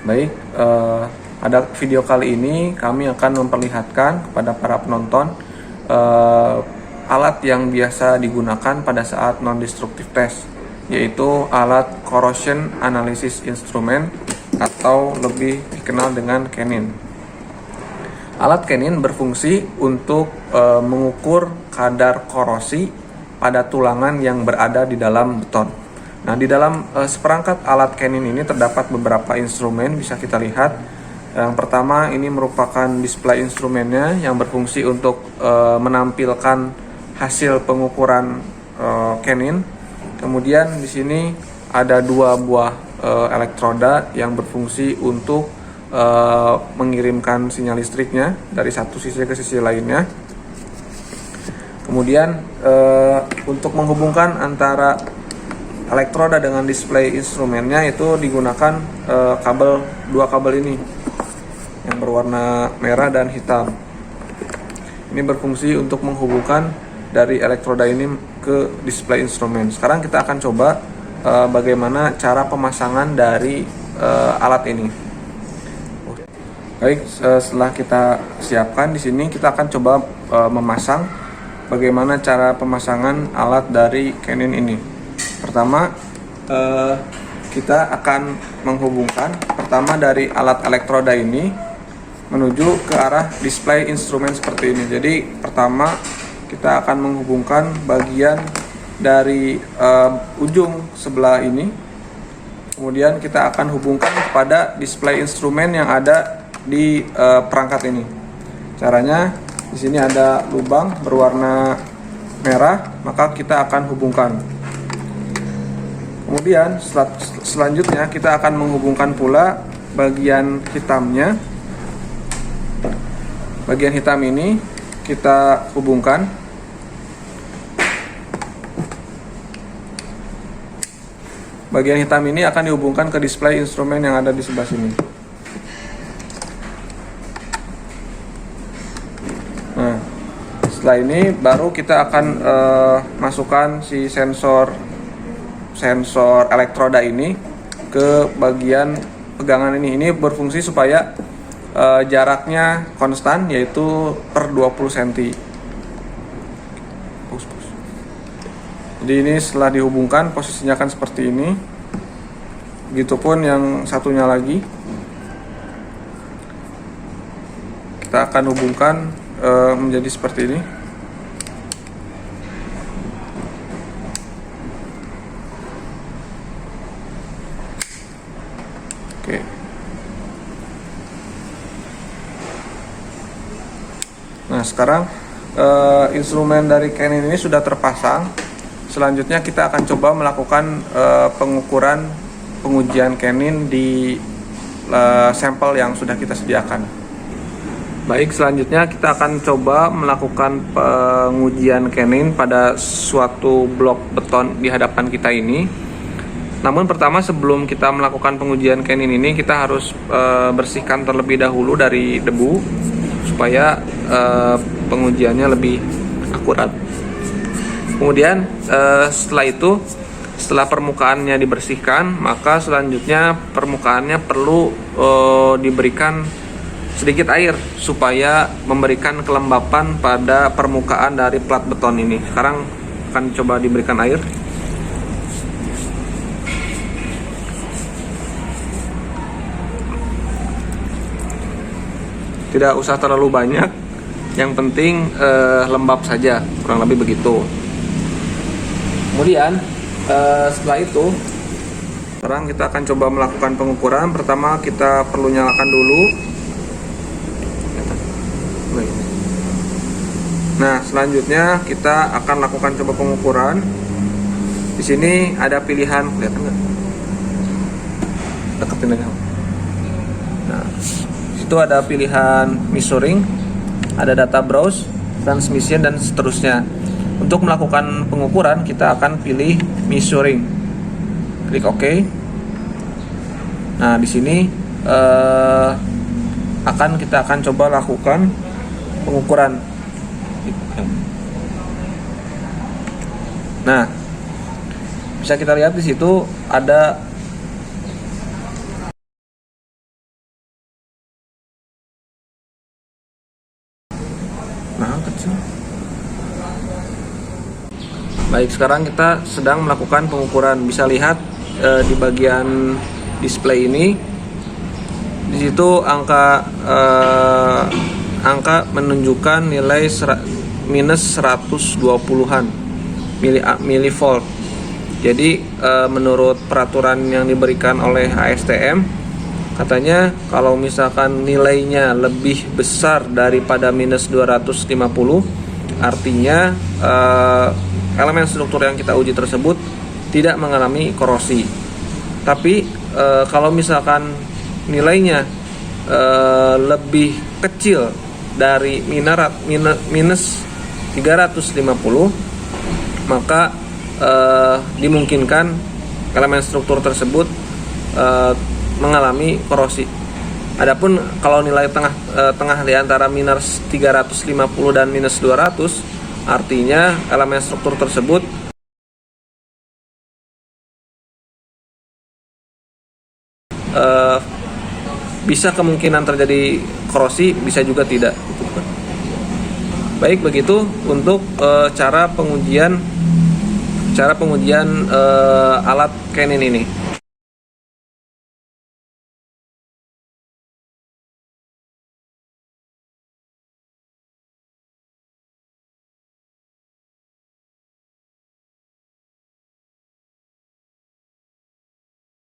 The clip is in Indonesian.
Baik, pada video kali ini kami akan memperlihatkan kepada para penonton alat yang biasa digunakan pada saat non-destructive test, yaitu alat corrosion analysis instrument atau lebih dikenal dengan Cannin. Alat Cannin berfungsi untuk mengukur kadar korosi pada tulangan yang berada di dalam beton. Nah, di dalam seperangkat alat Cannin ini terdapat beberapa instrumen, bisa kita lihat. Yang pertama ini merupakan display instrumennya yang berfungsi untuk menampilkan hasil pengukuran Cannin. Kemudian di sini ada dua buah elektroda yang berfungsi untuk mengirimkan sinyal listriknya dari satu sisi ke sisi lainnya. Kemudian untuk menghubungkan antara elektroda dengan display instrumennya itu digunakan dua kabel ini yang berwarna merah dan hitam. Ini berfungsi untuk menghubungkan dari elektroda ini ke display instrumen. Sekarang kita akan coba bagaimana cara pemasangan dari alat ini. Baik, setelah kita siapkan di sini kita akan coba memasang bagaimana cara pemasangan alat dari Cannin ini. Pertama, kita akan menghubungkan pertama dari alat elektroda ini menuju ke arah display instrumen seperti ini. Jadi pertama kita akan menghubungkan bagian dari ujung sebelah ini. Kemudian kita akan hubungkan kepada display instrumen yang ada di perangkat ini. Caranya di sini ada lubang berwarna merah, maka kita akan hubungkan. Kemudian selanjutnya kita akan menghubungkan pula bagian hitamnya. Bagian hitam ini kita hubungkan. Bagian hitam ini akan dihubungkan ke display instrumen yang ada di sebelah sini. Nah, setelah ini baru kita akan masukkan si sensor elektroda ini ke bagian pegangan ini. Ini berfungsi supaya jaraknya konstan, yaitu per 20 cm. Jadi ini setelah dihubungkan posisinya akan seperti ini. Begitupun yang satunya lagi. Kita akan hubungkan menjadi seperti ini. Oke. Nah, sekarang instrumen dari Cannin ini sudah terpasang. Selanjutnya kita akan coba melakukan pengujian Cannin di sampel yang sudah kita sediakan. Baik, selanjutnya kita akan coba melakukan pengujian Cannin pada suatu blok beton di hadapan kita ini. Namun pertama, sebelum kita melakukan pengujian Cannin ini, kita harus bersihkan terlebih dahulu dari debu supaya pengujiannya lebih akurat. Kemudian setelah permukaannya dibersihkan, maka selanjutnya permukaannya perlu diberikan sedikit air supaya memberikan kelembapan pada permukaan dari plat beton ini. Sekarang akan coba diberikan air. Tidak usah terlalu banyak, yang penting lembab saja, kurang lebih begitu. Kemudian setelah itu, sekarang kita akan coba melakukan pengukuran. Pertama kita perlu nyalakan dulu. Nah, selanjutnya kita akan lakukan coba pengukuran. Di sini ada pilihan, kelihatan nggak? Deketin aja. Nah, itu ada pilihan measuring, ada data browse, transmission, dan seterusnya. Untuk melakukan pengukuran kita akan pilih measuring, klik OK. Nah, di sini kita akan coba lakukan pengukuran. Nah, bisa kita lihat di situ ada Baik, sekarang kita sedang melakukan pengukuran. Bisa lihat di bagian display ini, di situ angka menunjukkan nilai minus 120-an milivolt. Jadi menurut peraturan yang diberikan oleh ASTM, katanya kalau misalkan nilainya lebih besar daripada minus 250, artinya elemen struktur yang kita uji tersebut tidak mengalami korosi. Tapi kalau misalkan nilainya lebih kecil dari minus 350, maka dimungkinkan elemen struktur tersebut mengalami korosi. Adapun kalau nilai tengah di antara minus 350 dan minus 200, artinya elemen struktur tersebut bisa kemungkinan terjadi korosi, bisa juga tidak. Baik, begitu untuk cara pengujian alat Canon ini.